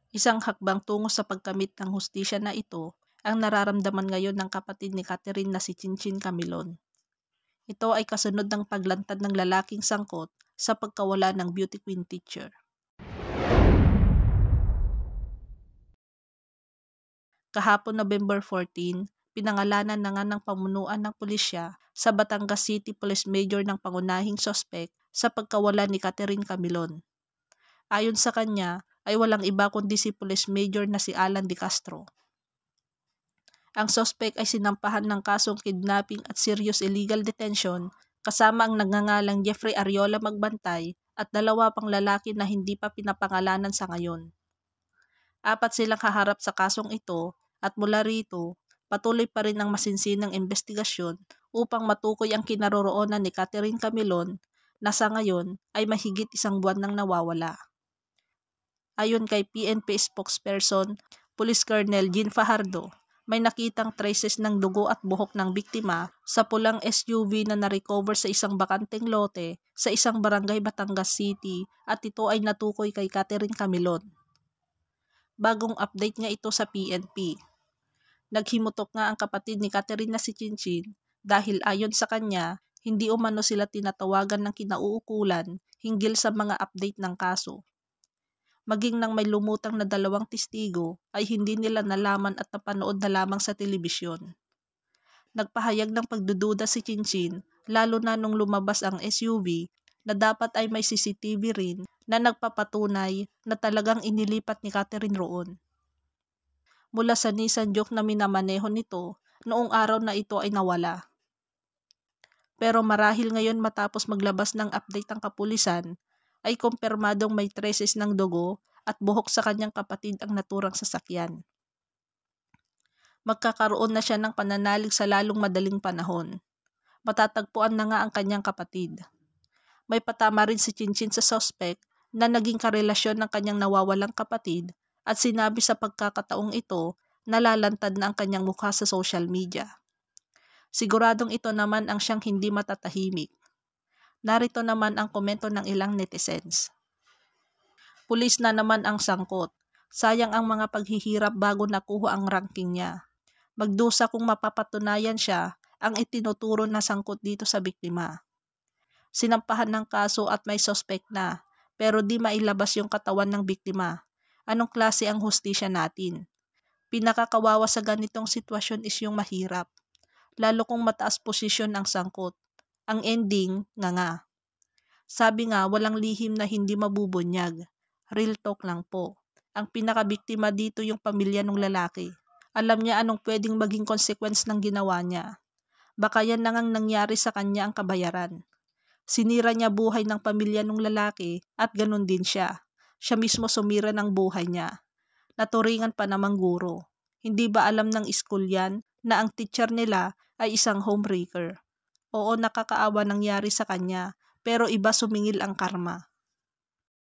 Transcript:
Isang hakbang tungo sa pagkamit ng hustisya na ito ang nararamdaman ngayon ng kapatid ni Catherine na si Chinchin Camilon. Ito ay kasunod ng paglantad ng lalaking sangkot sa pagkawala ng beauty queen teacher. Kahapon November 14, pinangalanan na nga ng pamunuan ng pulisya sa Batangas City Police Major ng pangunahing sospek sa pagkawala ni Catherine Camilon. Ayon sa kanya ay walang iba kundi si Police Major na si Alan De Castro. Ang sospek ay sinampahan ng kasong kidnapping at serious illegal detention kasama ang nagngangalang Jeffrey Ariola Magbantay at 2 pang lalaki na hindi pa pinapangalanan sa ngayon. 4 silang haharap sa kasong ito at mula rito, patuloy pa rin ang masinsinang investigasyon upang matukoy ang kinaroroonan ni Catherine Camilon na sa ngayon ay mahigit 1 buwan nang nawawala. Ayon kay PNP spokesperson, Police Colonel Jean Fajardo, may nakitang traces ng dugo at buhok ng biktima sa pulang SUV na na-recover sa isang bakanteng lote sa isang barangay Batangas City at ito ay natukoy kay Catherine Camilon. Bagong update nga ito sa PNP. Naghimutok nga ang kapatid ni Catherine na si Chinchin dahil ayon sa kanya, hindi umano sila tinatawagan ng kinauukulan hinggil sa mga update ng kaso. Maging nang may lumutang na 2 testigo ay hindi nila nalaman at napanood na lamang sa telebisyon. Nagpahayag ng pagdududa si Chinchin lalo na nung lumabas ang SUV na dapat ay may CCTV rin na nagpapatunay na talagang inilipat ni Catherine roon. Mula sa Nissan Juke na minamaneho nito, noong araw na ito ay nawala. Pero marahil ngayon matapos maglabas ng update ang kapulisan, ay kumpirmadong may traces ng dugo at buhok sa kanyang kapatid ang naturang sasakyan. Magkakaroon na siya ng pananalig sa lalong madaling panahon. Matatagpuan na nga ang kanyang kapatid. May patama rin si Chinchin sa suspect na naging karelasyon ng kanyang nawawalang kapatid at sinabi sa pagkakataong ito na lalantad na ang kanyang mukha sa social media. Siguradong ito naman ang siyang hindi matatahimik. Narito naman ang komento ng ilang netizens. Pulis na naman ang sangkot. Sayang ang mga paghihirap bago nakuha ang ranking niya. Magdusa kung mapapatunayan siya ang itinuturo na sangkot dito sa biktima. Sinampahan ng kaso at may suspect na, pero di mailabas yung katawan ng biktima. Anong klase ang hustisya natin? Pinakakawawa sa ganitong sitwasyon is yung mahirap. Lalo kung mataas posisyon ang sangkot. Ang ending, nga. Sabi nga, walang lihim na hindi mabubunyag. Real talk lang po. Ang pinakabiktima dito yung pamilya ng lalaki. Alam niya anong pwedeng maging consequence ng ginawa niya. Baka yan na ngang nangyari sa kanya ang kabayaran. Sinira niya buhay ng pamilya ng lalaki at ganun din siya. Siya mismo sumira ng buhay niya. Naturingan pa namang guro. Hindi ba alam ng school yan na ang teacher nila ay isang homebreaker? Oo, nakakaawa nangyari sa kanya, pero iba sumingil ang karma.